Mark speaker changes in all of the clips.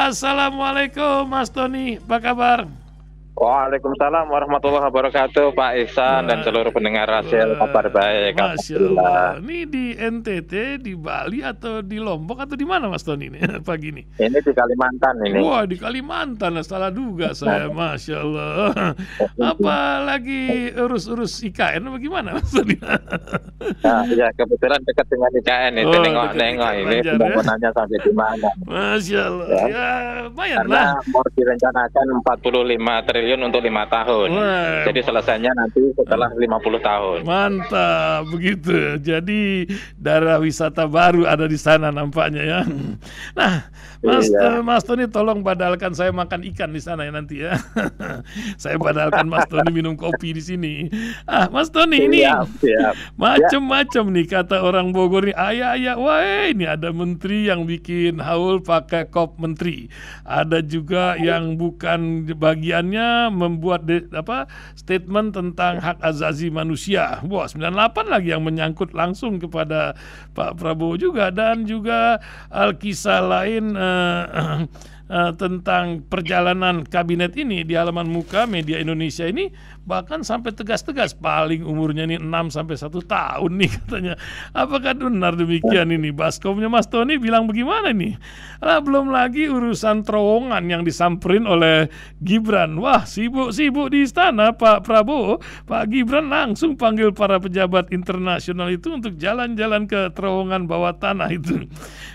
Speaker 1: Assalamualaikum Mas Tony, apa kabar?
Speaker 2: Waalaikumsalam warahmatullahi wabarakatuh, Pak Ihsan dan seluruh pendengar Rasil, kabar baik,
Speaker 1: Masya Allah.
Speaker 2: alhamdulillah.
Speaker 1: Ini di NTT, di Bali atau di Lombok atau di mana Mas Tony ini pagi ini?
Speaker 2: Ini di Kalimantan ini.
Speaker 1: Wah, di Kalimantan, salah duga saya, Masya Allah. Apa lagi urus-urus IKN apa gimana Mas Tony?
Speaker 2: Nah, ya kebetulan dekat dengan IKN itu,
Speaker 1: Oh,
Speaker 2: nengok-nengok
Speaker 1: dekat
Speaker 2: ini
Speaker 1: Banjar, ya.
Speaker 2: pembangunannya sampai di mana.
Speaker 1: Masya Allah, ya lumayan
Speaker 2: Karena
Speaker 1: lah.
Speaker 2: mau direncanakan 45 triliun untuk 5 tahun.
Speaker 1: Wah.
Speaker 2: Jadi selesainya nanti setelah 50 tahun.
Speaker 1: Mantap, begitu. Jadi daerah wisata baru ada di sana nampaknya ya. Nah,
Speaker 2: Iya.
Speaker 1: Mas Tony tolong badalkan saya makan ikan di sana ya nanti ya. Saya badalkan Mas Tony minum kopi di sini. Mas Tony ini
Speaker 2: Siap.
Speaker 1: macem-macem nih kata orang Bogor nih. Ayah, wah ini ada menteri yang bikin haul pakai kop menteri. Ada juga yang bukan bagiannya membuat statement tentang hak asasi manusia. Wah, 98 lagi yang menyangkut langsung kepada Pak Prabowo juga, dan juga kisah lain tentang perjalanan kabinet ini di halaman muka media Indonesia ini, bahkan sampai tegas-tegas paling umurnya ini 6 sampai 1 tahun nih katanya. Apakah benar demikian ini? Baskomnya Mas Tony bilang bagaimana nih? Belum lagi urusan terowongan yang disamperin oleh Gibran. Wah, sibuk-sibuk di istana Pak Prabowo. Pak Gibran langsung panggil para pejabat internasional itu untuk jalan-jalan ke terowongan bawah tanah itu.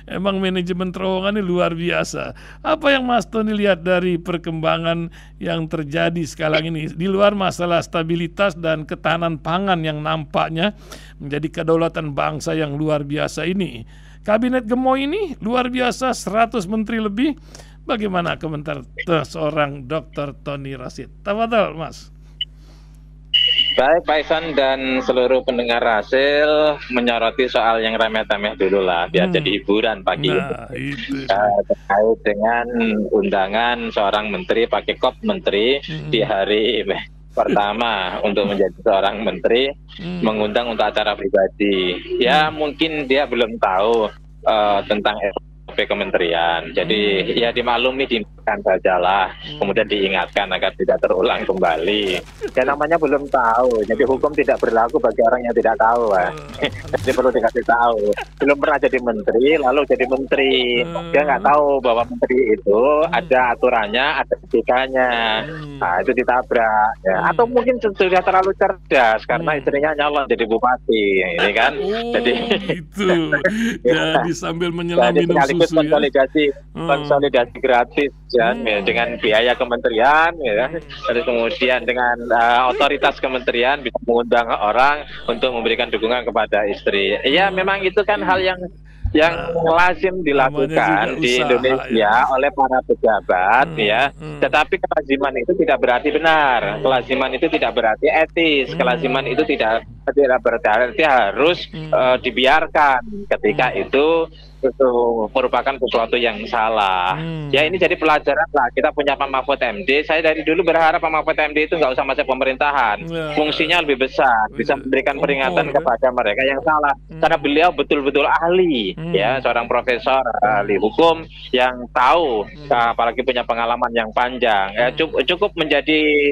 Speaker 1: Emang manajemen terowongan ini luar biasa. Apa yang Mas Tony lihat dari perkembangan yang terjadi sekarang ini di luar masalah stabilitas dan ketahanan pangan yang nampaknya menjadi kedaulatan bangsa yang luar biasa ini? Kabinet gemoy ini luar biasa, 100 menteri lebih. Bagaimana komentar seorang Dr. Tony Rashid? Tafadhol, Mas.
Speaker 2: Baik, Pak Ihsan dan seluruh pendengar Rasil, menyoroti soal yang remeh-temeh dulu lah, biar jadi hiburan pagi ini. Terkait dengan undangan seorang menteri pakai kop menteri di hari pertama untuk menjadi seorang menteri, mengundang untuk acara pribadi. Ya mungkin dia belum tahu tentang SOP kementerian, jadi ya dimaklumi, diingatkan sajalah, kemudian diingatkan agar tidak terulang kembali. Ya namanya belum tahu, jadi hukum tidak berlaku bagi orang yang tidak tahu. Jadi perlu dikasih tahu. Belum pernah jadi menteri, lalu jadi menteri, dia nggak tahu bahwa menteri itu ada aturannya, ada etikanya. Nah itu ditabrak. Ya. Atau mungkin sudah terlalu cerdas karena istrinya nyalon jadi bupati, ini kan. Jadi
Speaker 1: itu. Jadi sambil menyelam minum susu
Speaker 2: konsolidasi gratis ya, dengan biaya kementerian ya. Terus kemudian dengan otoritas kementerian bisa mengundang orang untuk memberikan dukungan kepada istri. Ya memang itu kan hal yang lazim dilakukan di Indonesia oleh para pejabat ya. Tetapi kelaziman itu tidak berarti benar. Kelaziman itu tidak berarti etis. Kelaziman itu tidak berarti harus dibiarkan ketika itu merupakan sesuatu yang salah. Ya ini jadi pelajaran lah. Kita punya Pak Mahfud MD. Saya dari dulu berharap Pak Mahfud MD itu nggak usah masuk pemerintahan. Fungsinya lebih besar, bisa memberikan peringatan kepada mereka yang salah. Karena beliau betul-betul ahli, ya, seorang profesor ahli hukum yang tahu, apalagi punya pengalaman yang panjang. Ya, cukup menjadi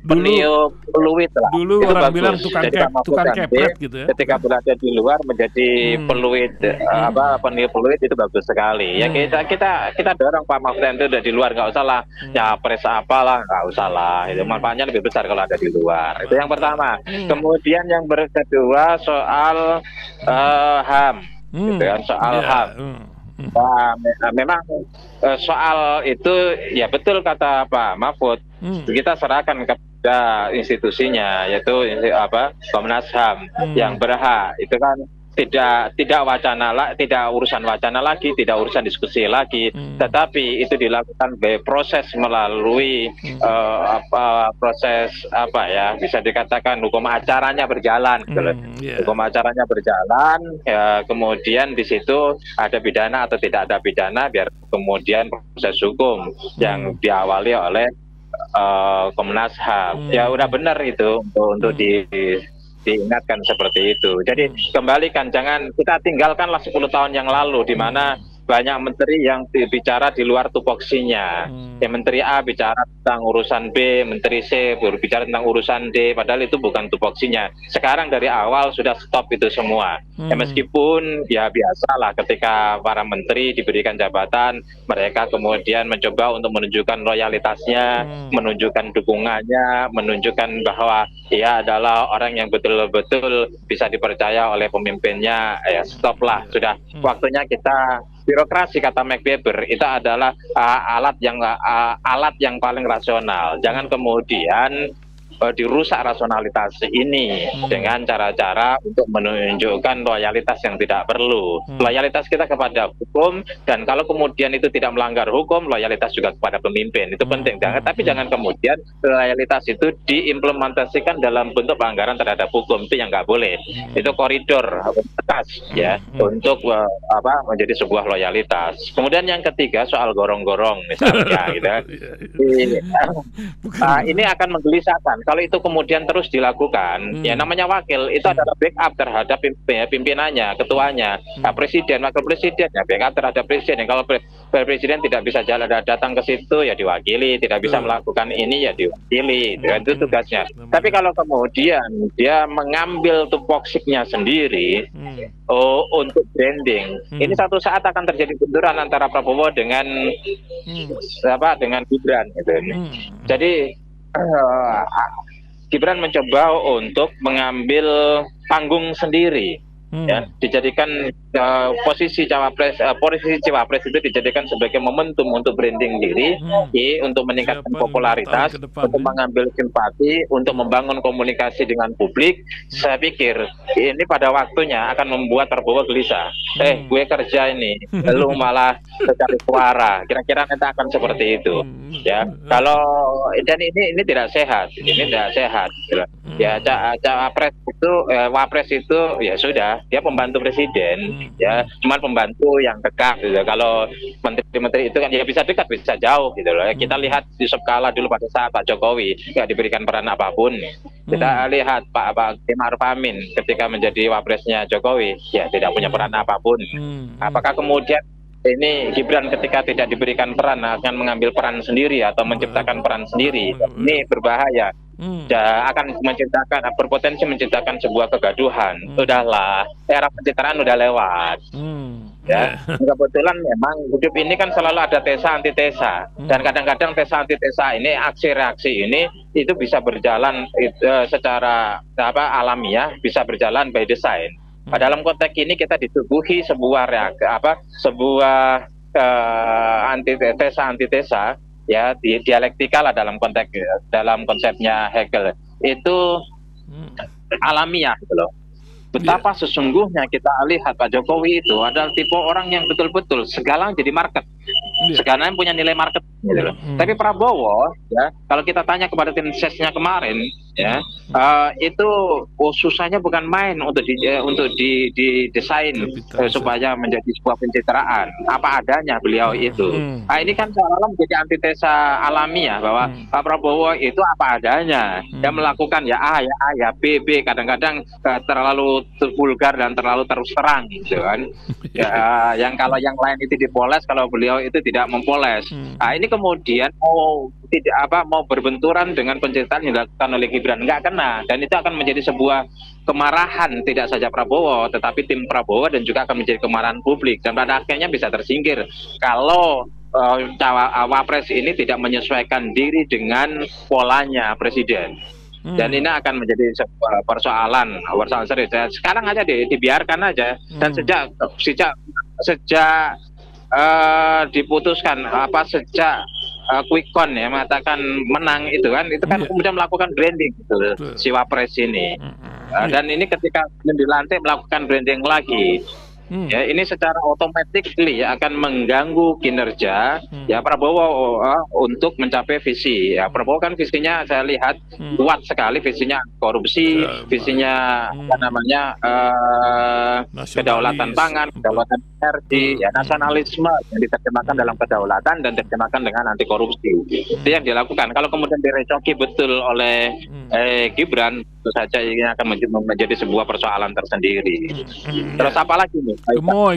Speaker 2: peniup fluid lah.
Speaker 1: Dulu
Speaker 2: itu
Speaker 1: orang
Speaker 2: bagus.
Speaker 1: bilang tukang kepret gitu ya.
Speaker 2: Ketika berada di luar menjadi peluit, peniup fluid itu bagus sekali. Ya kita dorong Pak Mahfud itu udah di luar, nggak usah lah ya pres apalah, nggak usah lah. Itu manfaatnya lebih besar kalau ada di luar. Itu yang pertama. Kemudian yang kedua soal HAM, gitu kan, soal HAM. Nah, memang soal itu ya betul kata Pak Mahfud, kita serahkan kepada institusinya, yaitu Komnas HAM yang berhak. Itu kan tidak urusan wacana lagi, tidak urusan diskusi lagi, tetapi itu dilakukan proses melalui proses bisa dikatakan hukum acaranya berjalan, hukum acaranya berjalan, ya, kemudian di situ ada pidana atau tidak ada pidana, biar kemudian proses hukum yang diawali oleh Komnas HAM. Ya udah benar itu untuk diingatkan seperti itu. Jadi kembalikan, jangan kita tinggalkanlah 10 tahun yang lalu di mana banyak menteri yang bicara di luar tupoksinya. Ya, Menteri A bicara tentang urusan B, Menteri C berbicara tentang urusan D, padahal itu bukan tupoksinya. Sekarang dari awal sudah stop itu semua. Ya, meskipun ya biasalah ketika para menteri diberikan jabatan, mereka kemudian mencoba untuk menunjukkan loyalitasnya, menunjukkan dukungannya, menunjukkan bahwa ia adalah orang yang betul-betul bisa dipercaya oleh pemimpinnya. Ya, stop lah, sudah waktunya kita birokrasi, kata Max Weber, itu adalah alat yang paling rasional. Jangan kemudian dirusak rasionalitas ini dengan cara-cara untuk menunjukkan loyalitas yang tidak perlu. Loyalitas kita kepada hukum, dan kalau kemudian itu tidak melanggar hukum, loyalitas juga kepada pemimpin. Itu penting. Tapi jangan kemudian loyalitas itu diimplementasikan dalam bentuk pelanggaran terhadap hukum. Itu yang nggak boleh. Itu koridor batas ya untuk menjadi sebuah loyalitas. Kemudian yang ketiga soal gorong-gorong misalnya, gitu. Ini akan menggelisahkan. Kalau itu kemudian terus dilakukan, ya namanya wakil itu adalah backup terhadap pimpinannya, ketuanya, presiden, wakil presiden, ya backup terhadap presiden. Kalau presiden tidak bisa datang ke situ, ya diwakili, tidak bisa melakukan ini, ya diwakili, itu tugasnya. Tapi kalau kemudian dia mengambil tupoksiknya sendiri untuk branding, ini satu saat akan terjadi benturan antara Prabowo dengan Gibran, gitu. Jadi Gibran mencoba untuk mengambil panggung sendiri, ya, dijadikan posisi cawapres itu dijadikan sebagai momentum untuk branding diri, untuk meningkatkan popularitas, untuk mengambil simpati, untuk membangun komunikasi dengan publik. Saya pikir ini pada waktunya akan membuat Prabowo gelisah. Gue kerja ini, lu malah mencari suara. Kira-kira nanti akan seperti itu, ya. Kalau dan ini tidak sehat, Ya, wapres itu ya sudah, dia pembantu presiden, ya, cuma pembantu yang dekat, gitu. Kalau menteri-menteri itu kan ya bisa dekat, bisa jauh, gitu loh. Kita lihat Yusuf Kala dulu pada saat Pak Jokowi nggak diberikan peran apapun. Kita lihat Pak Ma'ruf Amin ketika menjadi wapresnya Jokowi, ya tidak punya peran apapun. Apakah kemudian ini Gibran ketika tidak diberikan peran akan mengambil peran sendiri atau menciptakan peran sendiri? Ini berbahaya. Akan berpotensi menciptakan sebuah kegaduhan. Sudahlah, era pencitraan udah lewat. Ya, kebetulan memang hidup ini kan selalu ada tesa antitesa, dan kadang-kadang tesa antitesa ini, aksi reaksi ini itu bisa berjalan secara alamiah, bisa berjalan by design. Dalam konteks ini kita disuguhi sebuah antitesa, ya, dialektika lah dalam konsepnya Hegel itu alamiah, gitu loh. Betapa sesungguhnya kita lihat Pak Jokowi itu adalah tipe orang yang betul-betul segala jadi market, segalanya punya nilai market, gitu loh. Tapi Prabowo, ya, kalau kita tanya kepada tim sesnya kemarin, ya, itu susahnya bukan main untuk didesain supaya menjadi sebuah pencitraan. Apa adanya beliau itu. Ini kan seolah-olah menjadi antitesa alamiah bahwa Pak Prabowo itu apa adanya. Dia melakukan ya A, ya B, kadang-kadang terlalu vulgar dan terlalu terus terang, gitu kan. Ya, yang kalau yang lain itu dipoles, kalau beliau itu tidak mempoles. Ini kemudian mau berbenturan dengan pencitraan yang dilakukan oleh Gibran, nggak kena, dan itu akan menjadi sebuah kemarahan tidak saja Prabowo tetapi tim Prabowo, dan juga akan menjadi kemarahan publik, dan pada akhirnya bisa tersingkir kalau Wapres ini tidak menyesuaikan diri dengan polanya presiden. Dan ini akan menjadi sebuah persoalan serius. Sekarang aja dibiarkan aja, dan sejak diputuskan sejak quick count ya mengatakan menang itu kan kemudian melakukan branding gitu, si Wapres ini. Dan ini ketika dilantik melakukan branding lagi. Ya, ini secara otomatis ya akan mengganggu kinerja ya Prabowo untuk mencapai visi. Ya, Prabowo kan visinya saya lihat kuat sekali, visinya korupsi, visinya kedaulatan pangan, kedaulatan energi, ya nasionalisme yang diterjemahkan dalam kedaulatan dan diterjemahkan dengan anti korupsi. Itu yang dilakukan. Kalau kemudian direcoki betul oleh Gibran, tentu saja ini akan menjadi sebuah persoalan tersendiri. Terus apalagi nih?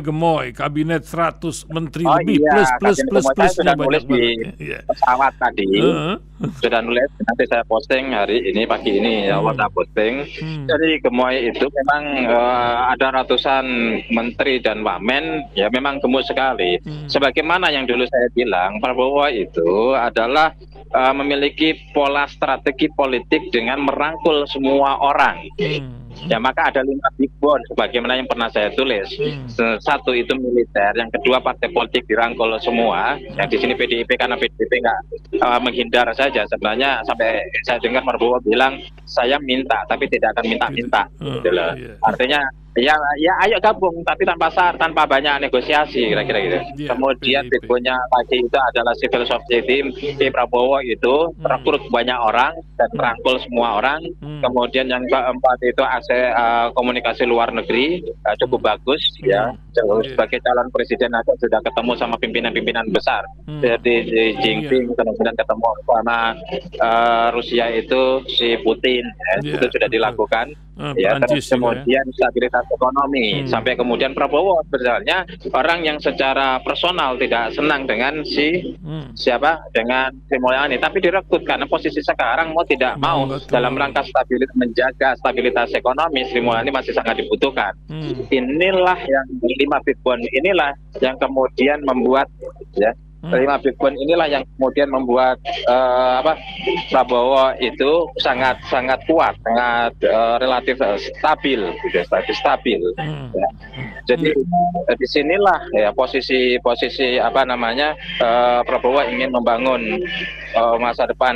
Speaker 1: Gemoy, kabinet 100 menteri
Speaker 2: Oh
Speaker 1: lebih,
Speaker 2: iya,
Speaker 1: plus
Speaker 2: saya
Speaker 1: plusnya
Speaker 2: sudah nulis
Speaker 1: banyak
Speaker 2: di
Speaker 1: banget. Iya.
Speaker 2: pesawat tadi.
Speaker 1: Heeh.
Speaker 2: Sudah nulis, nanti saya posting hari ini, pagi ini, ya Allah saya posting. Jadi gemoy itu memang ada ratusan menteri dan wamen, ya memang gemuk sekali. Sebagaimana yang dulu saya bilang, Prabowo itu adalah memiliki pola strategi politik dengan merangkul semua orang. Ya maka ada 5 big bond sebagaimana yang pernah saya tulis. Satu itu militer, yang kedua partai politik dirangkul semua. Yang di sini PDIP, karena PDIP nggak menghindar saja. Sebenarnya sampai saya dengar Prabowo bilang saya minta tapi tidak akan minta-minta. Gitu loh. Artinya ya ayo gabung tapi tanpa banyak negosiasi kira-kira gitu. Kemudian backbone-nya lagi itu adalah civil society. Prabowo itu rekrut banyak orang dan merangkul semua orang. Kemudian yang keempat itu komunikasi luar negeri cukup bagus ya. Sebagai calon presiden aja sudah ketemu sama pimpinan-pimpinan besar seperti Xi Jinping, kemudian ketemu sama Rusia itu si Putin ya. Itu sudah dilakukan ya. Terus kemudian stabilitas ekonomi sampai kemudian Prabowo sebenarnya orang yang secara personal tidak senang dengan dengan Sri Mulyani, tapi direkrut karena posisi sekarang mau tidak mau dalam rangka menjaga stabilitas ekonomi Sri Mulyani masih sangat dibutuhkan. Inilah yang 5 big bond inilah yang kemudian membuat 5 big bond inilah yang kemudian membuat Prabowo itu sangat kuat, sangat relatif stabil, stabil. Ya. Jadi di sinilah ya posisi Prabowo ingin membangun masa depan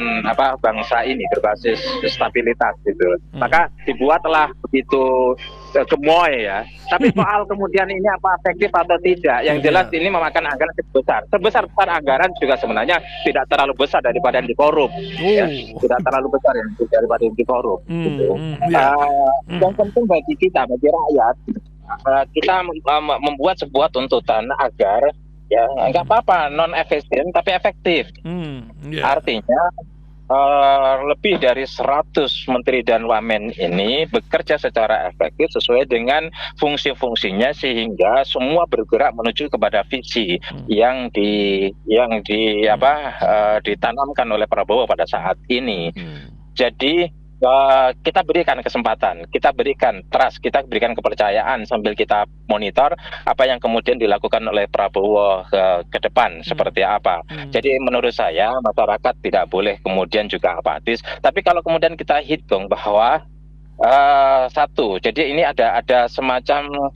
Speaker 2: bangsa ini berbasis stabilitas gitu. Maka dibuatlah begitu gemoy ya. Tapi soal kemudian ini apa efektif atau tidak, yang jelas ini memakan anggaran sebesar anggaran juga sebenarnya tidak terlalu besar daripada yang dikorup. Ya. Tidak terlalu besar daripada yang dikorup. Gitu. Yang penting bagi kita, bagi rakyat, kita membuat sebuah tuntutan agar ya nggak apa-apa non efisien tapi efektif. Artinya lebih dari 100 menteri dan wamen ini bekerja secara efektif sesuai dengan fungsi-fungsinya sehingga semua bergerak menuju kepada visi yang ditanamkan oleh Prabowo pada saat ini. Jadi kita berikan kesempatan, kita berikan trust, kita berikan kepercayaan sambil kita monitor apa yang kemudian dilakukan oleh Prabowo ke depan seperti apa. Jadi menurut saya masyarakat tidak boleh kemudian juga apatis. Tapi kalau kemudian kita hitung bahwa jadi ini ada semacam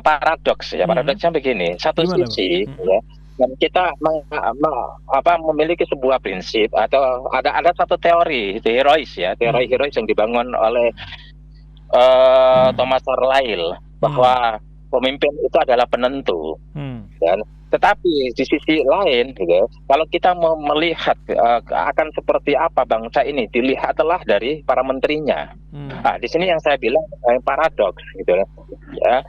Speaker 2: paradoks ya. Paradoksnya begini, satu sisi ya, dan kita memiliki sebuah prinsip atau ada satu teori herois yang dibangun oleh Thomas Carlyle bahwa pemimpin itu adalah penentu. Dan tetapi di sisi lain kalau kita melihat akan seperti apa bangsa ini, dilihatlah dari para menterinya. Di sini yang saya bilang paradoks gitu ya.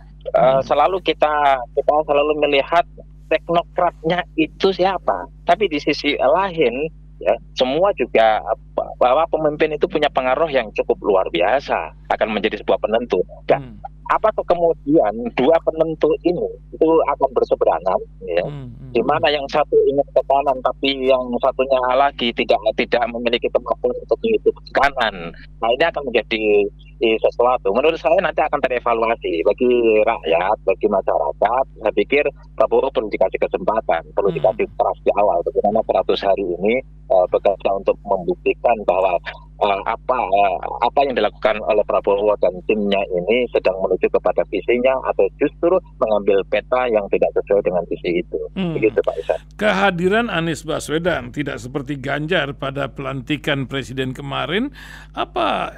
Speaker 2: Selalu kita selalu melihat teknokratnya itu siapa, tapi di sisi lain ya semua juga bahwa pemimpin itu punya pengaruh yang cukup luar biasa, akan menjadi sebuah penentu. Dan apakah kemudian dua penentu ini itu akan berseberangan ya, di mana yang satu ingin ke kanan tapi yang satunya lagi tidak memiliki kemampuan untuk mengikuti ke kanan. Nah ini akan menjadi sesuatu menurut saya nanti akan terevaluasi bagi rakyat, bagi masyarakat. Saya pikir Prabowo perlu dikasih kesempatan, perlu dikasih trust di awal bagaimana 100 hari ini bekerja untuk membuktikan bahwa apa yang dilakukan oleh Prabowo dan timnya ini sedang menuju kepada visinya atau justru mengambil peta yang tidak sesuai dengan visi itu. Begitu Pak Ihsan.
Speaker 1: Kehadiran Anies Baswedan tidak seperti Ganjar pada pelantikan presiden kemarin, apa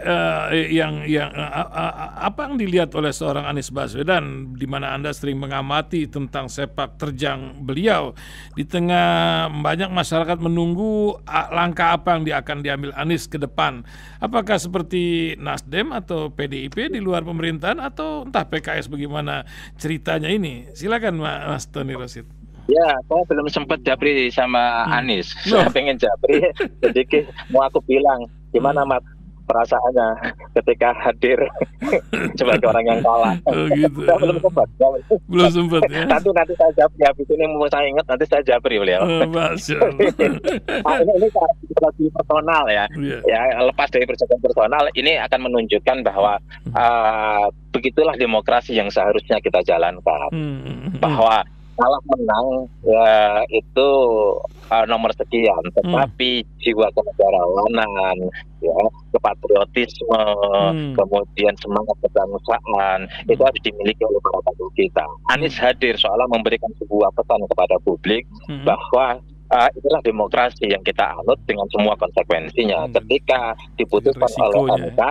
Speaker 1: yang dilihat oleh seorang Anies Baswedan, di mana Anda sering mengamati tentang sepak terjang beliau di tengah banyak masyarakat menunggu langkah apa yang akan diambil Anies ke depan? Apakah seperti Nasdem atau PDIP di luar pemerintahan atau entah PKS, bagaimana ceritanya ini? Silakan Mas Tony Rosid.
Speaker 2: Ya, saya belum sempat japri sama Anies. Saya pengen japri, jadi mau aku bilang gimana Mas perasaannya ketika hadir sebagai orang yang kalah.
Speaker 1: Oh gitu.
Speaker 2: Saya belum sempat.
Speaker 1: Belum sempat ya.
Speaker 2: Nanti saya jawab ya, habis ini mau saya ingat nanti saya jawab beliau.
Speaker 1: Masya Allah.
Speaker 2: Ini psikologi personal ya.
Speaker 1: Yeah.
Speaker 2: Ya, lepas dari percakapan personal, ini akan menunjukkan bahwa begitulah demokrasi yang seharusnya kita jalankan. Bahwa kalah menang ya itu nomor sekian, tetapi jiwa kenegarawanan, ya, kepatriotisme, kemudian semangat kebangsaan itu harus dimiliki oleh para tamu kita. Anies hadir seolah memberikan sebuah pesan kepada publik bahwa inilah demokrasi yang kita anut dengan semua konsekuensinya. Ketika diputuskan oleh MK,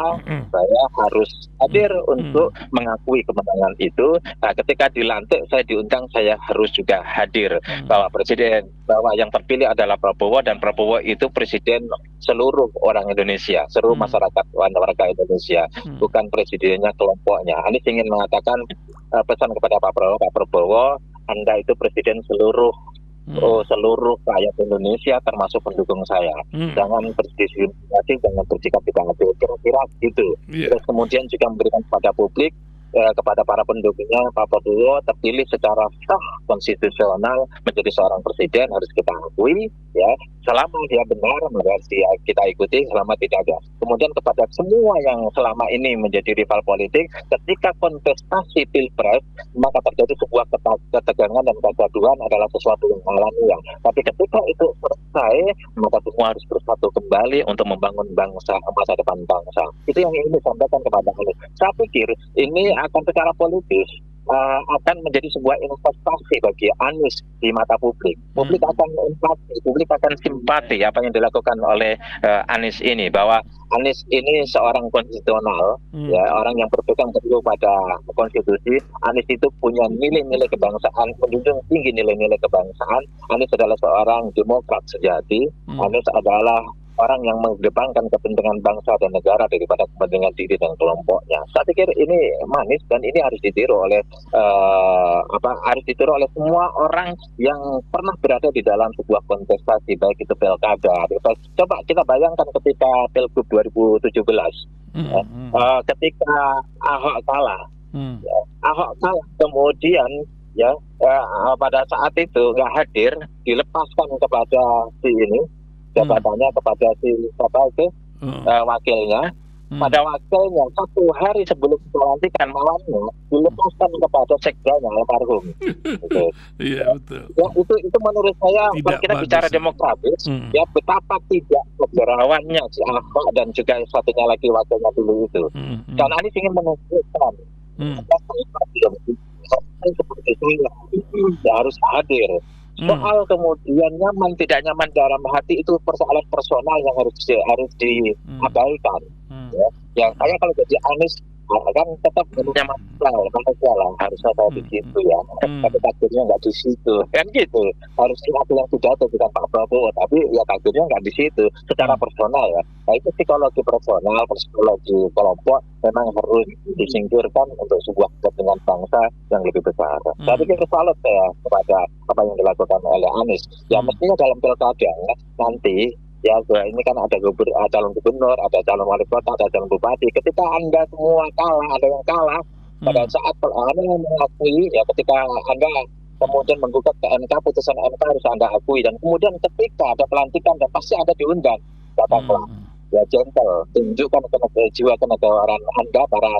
Speaker 2: saya harus hadir untuk mengakui kemenangan itu. Nah, ketika dilantik, saya diundang, saya harus juga hadir. Bahwa yang terpilih adalah Prabowo, dan Prabowo itu presiden seluruh orang Indonesia, seluruh masyarakat warga Indonesia, bukan presidennya kelompoknya. Anies ingin mengatakan pesan kepada Pak Prabowo, Anda itu presiden seluruh rakyat Indonesia termasuk pendukung saya. Jangan berdiskriminasi, jangan bersikap tidak adil, kira-kira gitu. Terus kemudian juga memberikan kepada publik, kepada para pendukungnya, Pak Prabowo terpilih secara sah konstitusional menjadi seorang presiden, harus kita akui ya, selama dia benar harus kita ikuti, selama tidak ada. Kemudian kepada semua yang selama ini menjadi rival politik, ketika kontestasi pilpres maka terjadi sebuah ketegangan dan kegaduhan adalah sesuatu yang alamiah. Tapi ketika itu selesai, maka semua harus bersatu kembali untuk membangun bangsa, masa depan bangsa. Itu yang ingin disampaikan kepada Anies. Saya pikir ini akan secara politis akan menjadi sebuah investasi bagi Anies di mata publik. Publik akan empati, publik akan simpati apa yang dilakukan oleh Anies ini, bahwa Anies ini seorang konstitusional, ya, orang yang berpegang teguh pada konstitusi. Anies itu punya nilai-nilai kebangsaan, menjunjung tinggi nilai-nilai kebangsaan. Anies adalah seorang demokrat sejati. Anies adalah orang yang mengedepankan kepentingan bangsa dan negara daripada kepentingan diri dan kelompoknya. Saya pikir ini manis dan ini harus ditiru oleh semua orang yang pernah berada di dalam sebuah kontestasi, baik itu pilkada. Coba kita bayangkan ketika Pilgub 2017, ketika Ahok kalah, kemudian ya pada saat itu nggak hadir, dilepaskan kepada si ini, jabatannya kepada si wakilnya. Pada wakilnya 1 hari sebelum pelantikan malamnya dilepaskan kepada sekdanya almarhum.
Speaker 1: Iya, betul.
Speaker 2: Ya, itu menurut saya kalau kita bicara demokratis, ya betapa tidak negarawannya si Ahok dan juga satunya lagi wakilnya dulu itu. Karena Anies ingin menunjukkan seperti itu ya harus hadir. Soal kemudian nyaman tidak nyaman dalam hati itu persoalan personal yang harus diabaikan. Ya saya kalau jadi Anies kan tetap punya masalah harus ada di situ ya. Tapi takdirnya nggak di situ kan gitu. Harusnya aku yang pidato bukan Pak Prabowo, tapi ya takdirnya nggak di situ secara personal ya. Nah itu psikologi personal, psikologi kelompok memang harus disingkirkan untuk sebuah kepentingan bangsa yang lebih besar. Saya pikir salut saya kepada apa yang dilakukan oleh Anies. Ya mestinya dalam pilkada ya, nanti ya ini kan ada calon gubernur, ada calon wali kota, ada calon bupati. Ketika Anda semua kalah, ada yang kalah pada saat Anda mengakui ya, ketika Anda kemudian menggugat ke MK, putusan MK harus Anda akui, dan kemudian ketika ada pelantikan dan pasti ada diundang, datanglah ya gentle, tunjukkan jiwa kenegaraan Anda, para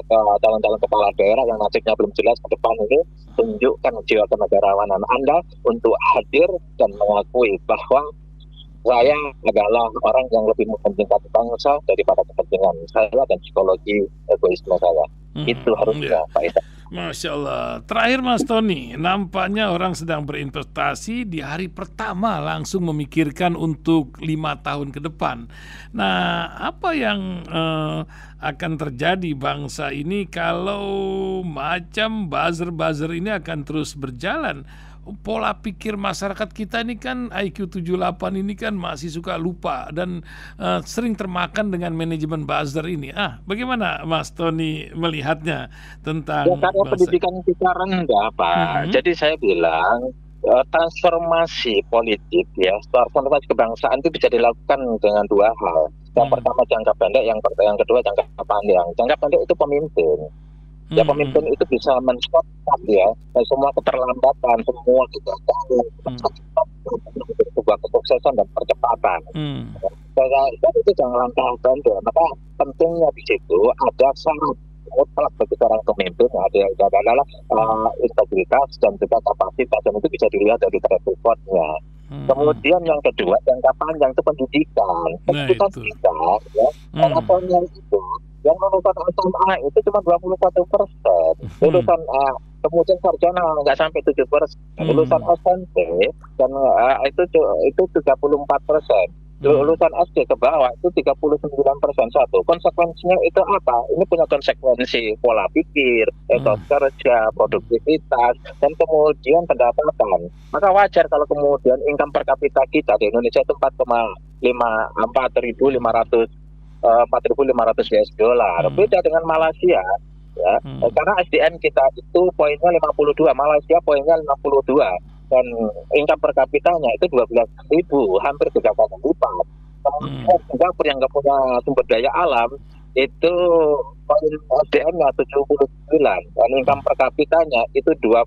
Speaker 2: calon-calon kepala daerah yang nasibnya belum jelas ke depan ini, tunjukkan jiwa kenegarawanan Anda untuk hadir dan mengakui bahwa saya adalah orang yang lebih mementingkan bangsa daripada kepentingan saya dan psikologi egoisme saya. Itu harusnya Pak Isa.
Speaker 1: Masya Allah. Terakhir Mas Tony, nampaknya orang sedang berinvestasi di hari pertama langsung memikirkan untuk 5 tahun ke depan. Nah, apa yang akan terjadi bangsa ini kalau macam buzzer-buzzer ini akan terus berjalan? Pola pikir masyarakat kita ini kan IQ 78 ini kan masih suka lupa dan sering termakan dengan manajemen buzzer ini. Bagaimana Mas Tony melihatnya tentang
Speaker 2: karena pendidikan kita rendah, Pak. Jadi saya bilang transformasi politik ya, transformasi kebangsaan itu bisa dilakukan dengan 2 hal. Yang pertama jangka pendek, yang kedua jangka panjang. Jangka pendek itu pemimpin. Ya pemimpin itu bisa men-stop ya semua keterlambatan, semua kegagalan, sebuah kesuksesan dan percepatan. Itu jangan langkah pendek. Maka pentingnya di situ ada syarat mutlak bagi seorang pemimpin, adalah integritas dan juga kapasitas, dan itu bisa dilihat dari track record-nya. Kemudian yang kedua, jangka panjang itu pendidikan. Pendidikan kita, ya, tahun itu yang lulusan SMA itu cuma 21%, lulusan kemudian sarjana nggak sampai 7%, lulusan SMP dan itu 34%. Lulusan SD ke bawah itu 39%. Satu, konsekuensinya itu apa? Ini punya konsekuensi pola pikir, etos kerja, produktivitas, dan kemudian pendapatan. Maka wajar kalau kemudian income per kapita kita di Indonesia itu 4.500 US dollar. Beda dengan Malaysia, ya. Karena SDM kita itu poinnya 52, Malaysia poinnya 52. Dan income per kapitanya itu 12.000, hampir 3 kali lipat. Kemudian Singapura yang nggak punya sumber daya alam itu poin SDM-nya 79 dan income per kapitanya itu 20.000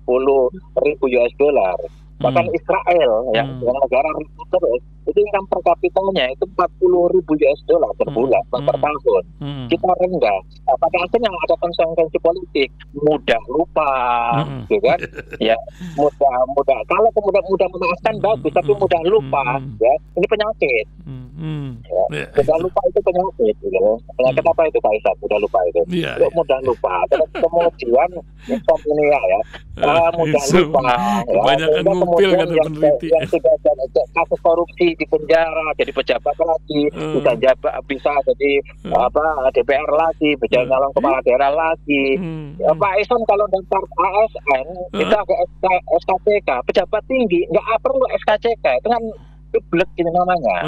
Speaker 2: US dollar. Bahkan Israel yang negara terus itu income per kapitanya itu 40.000 US dollar per bulan, per tahun. Kita rendah. Pada akhirnya ada konsekuensi politik, mudah lupa, gitu kan? Ya, mudah. Kalau kemudian mudah memaafkan bagus, tapi mudah lupa, ya ini penyakit. Ya, mudah lupa itu penyakit, gitu. Penyakit apa itu Pak Isan? Mudah lupa itu. Mudah lupa. Terus kemudian insomnia ya, mudah lupa.
Speaker 1: Kebanyakan ngumpil kata peneliti.
Speaker 2: Yang sudah kasus korupsi di penjara, jadi pejabat lagi, bisa jadi DPR lagi, bisa nyalon kepala daerah lagi. Pak Isan kalau daftar ASN kita ke SKCK, pejabat tinggi nggak perlu SKCK, itu kan geblek ini namanya.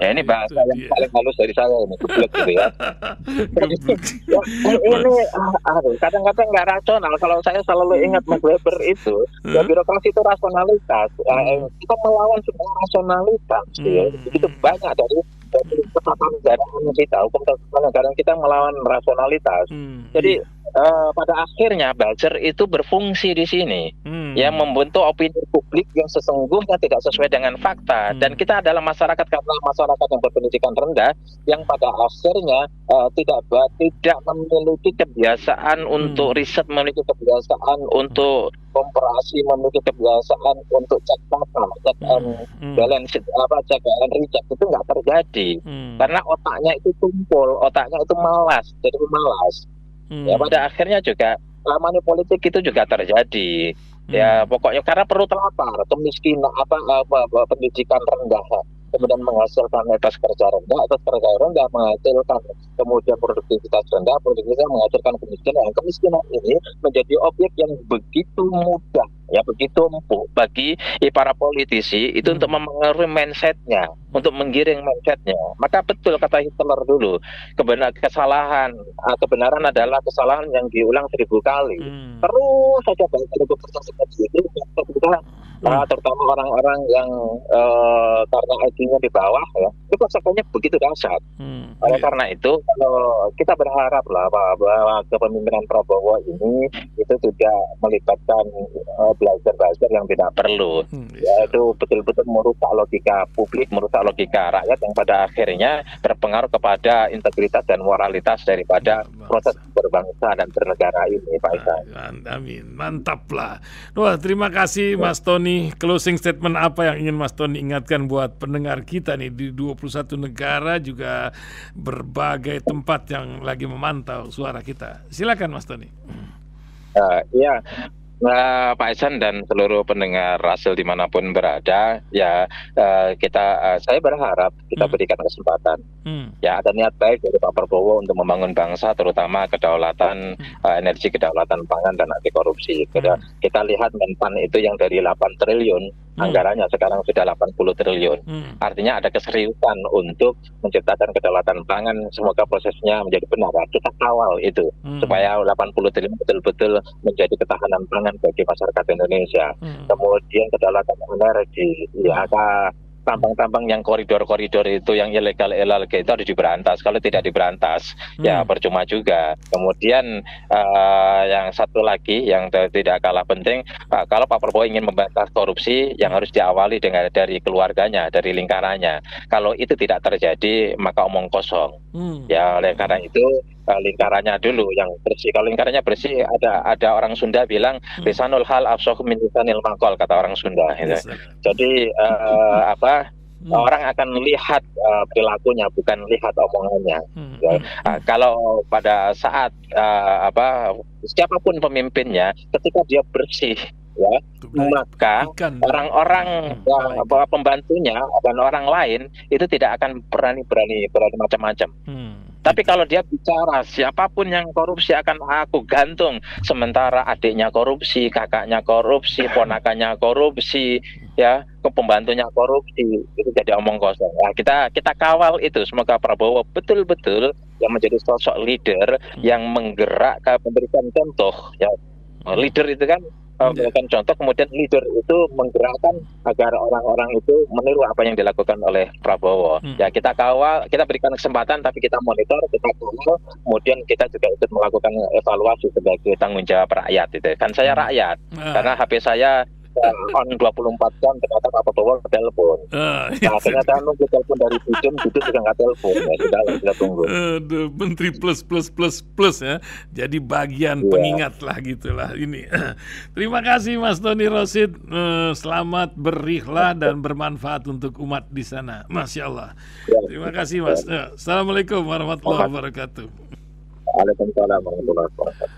Speaker 2: Ya ini bahasa yang paling halus dari saya ini, geblek gitu ya. Ini kadang-kadang nggak rasional. Kalau saya selalu ingat Max Weber itu, ya birokrasi itu rasionalitas. Kita melawan semua rasionalitas. Ya. Begitu banyak dari ketatanegaraan kita, hukum ketatanegaraan kita melawan rasionalitas. Jadi pada akhirnya buzzer itu berfungsi di sini, yang membentuk opini publik yang sesungguhnya tidak sesuai dengan fakta. Dan kita adalah masyarakat karena masyarakat yang berpendidikan rendah, yang pada akhirnya tidak memiliki kebiasaan untuk riset, memiliki kebiasaan untuk komparasi, memiliki kebiasaan untuk cek fakta, cek balance, cek and recheck, itu nggak terjadi karena otaknya itu tumpul, otaknya itu malas, jadi malas. Ya pada akhirnya juga money politik itu juga terjadi. Ya pokoknya karena perlu terlapar, kemiskinan pendidikan rendah, kemudian menghasilkan etos kerja rendah menghasilkan kemudian produktivitas rendah, produktivitas menghasilkan kemiskinan. Kemiskinan ini menjadi objek yang begitu mudah, ya begitu empuk bagi para politisi itu untuk mempengaruhi mindsetnya, untuk menggiring mindsetnya. Maka betul kata Hitler dulu, kebenaran adalah kesalahan yang diulang 1000 kali. Terus saja bekerja seperti itu, terutama orang-orang yang karena IQ-nya di bawah, ya itu konsekuensinya begitu dahsyat. Oleh karena itu, kalau kita berharap lah bahwa kepemimpinan Prabowo ini itu tidak melibatkan buzzer yang tidak perlu, yaitu betul-betul merusak logika publik, merusak logika rakyat yang pada akhirnya berpengaruh kepada integritas dan moralitas daripada proses berbangsa dan bernegara ini, Pak Isan.
Speaker 1: Amin, mantap lah. Wah, terima kasih Mas Tony. Closing statement apa yang ingin Mas Tony ingatkan buat pendengar kita nih di 21 negara, juga berbagai tempat yang lagi memantau suara kita. Silakan Mas Tony.
Speaker 2: Iya. Pak Isan dan seluruh pendengar Rasul dimanapun berada, ya saya berharap kita berikan kesempatan. Ya ada niat baik dari Pak Prabowo untuk membangun bangsa, terutama kedaulatan energi, kedaulatan pangan dan anti korupsi. Kita lihat Menpan itu yang dari 8 triliun anggarannya sekarang sudah 80 triliun. Artinya ada keseriusan untuk menciptakan kedaulatan pangan. Semoga prosesnya menjadi benar. Kita kawal itu supaya 80 triliun betul-betul menjadi ketahanan pangan bagi masyarakat Indonesia. Kemudian kedaulatan energi, ya tambang-tambang yang koridor-koridor itu yang ilegal itu harus diberantas. Kalau tidak diberantas, ya percuma juga. Kemudian yang satu lagi yang tidak kalah penting, kalau Pak Prabowo ingin memberantas korupsi, yang harus diawali dari keluarganya, dari lingkarannya. Kalau itu tidak terjadi, maka omong kosong. Ya, oleh karena itu lingkarannya dulu yang bersih. Kalau lingkarannya bersih, ada orang Sunda bilang lisanul hal afsahu min lisanil maqal, kata orang Sunda. Gitu. Jadi orang akan lihat perilakunya, bukan lihat omongannya. Kalau pada saat siapapun pemimpinnya, ketika dia bersih, ya, maka orang-orang pembantunya dan orang lain itu tidak akan berani macam-macam. Tapi kalau dia bicara siapapun yang korupsi akan aku gantung, sementara adiknya korupsi, kakaknya korupsi, ponakannya korupsi, ya, pembantunya korupsi, itu jadi omong kosong. Nah, kita kawal itu. Semoga Prabowo betul-betul yang menjadi sosok leader yang menggerakkan, memberikan contoh. Ya, leader itu kan memberikan contoh, kemudian leader itu menggerakkan agar orang-orang itu meniru apa yang dilakukan oleh Prabowo. Ya, kita kawal, kita berikan kesempatan, tapi kita monitor, kita kawal, kemudian kita juga ikut melakukan evaluasi sebagai tanggung jawab rakyat. Itu kan saya rakyat, karena HP saya on 24 jam, ternyata Pak Prabowo telepon. Ternyata nunggu telepon dari Bidun juga nggak telepon. Ya sudah, kita tunggu.
Speaker 1: Menteri plus ya. Jadi bagian pengingat lah gitulah ini. Terima kasih Mas Tony Rosid. Selamat berikhlah dan bermanfaat untuk umat di sana. Masya Allah. Terima kasih Mas. Assalamualaikum warahmatullahi wabarakatuh.
Speaker 2: Waalaikumsalam warahmatullahi wabarakatuh.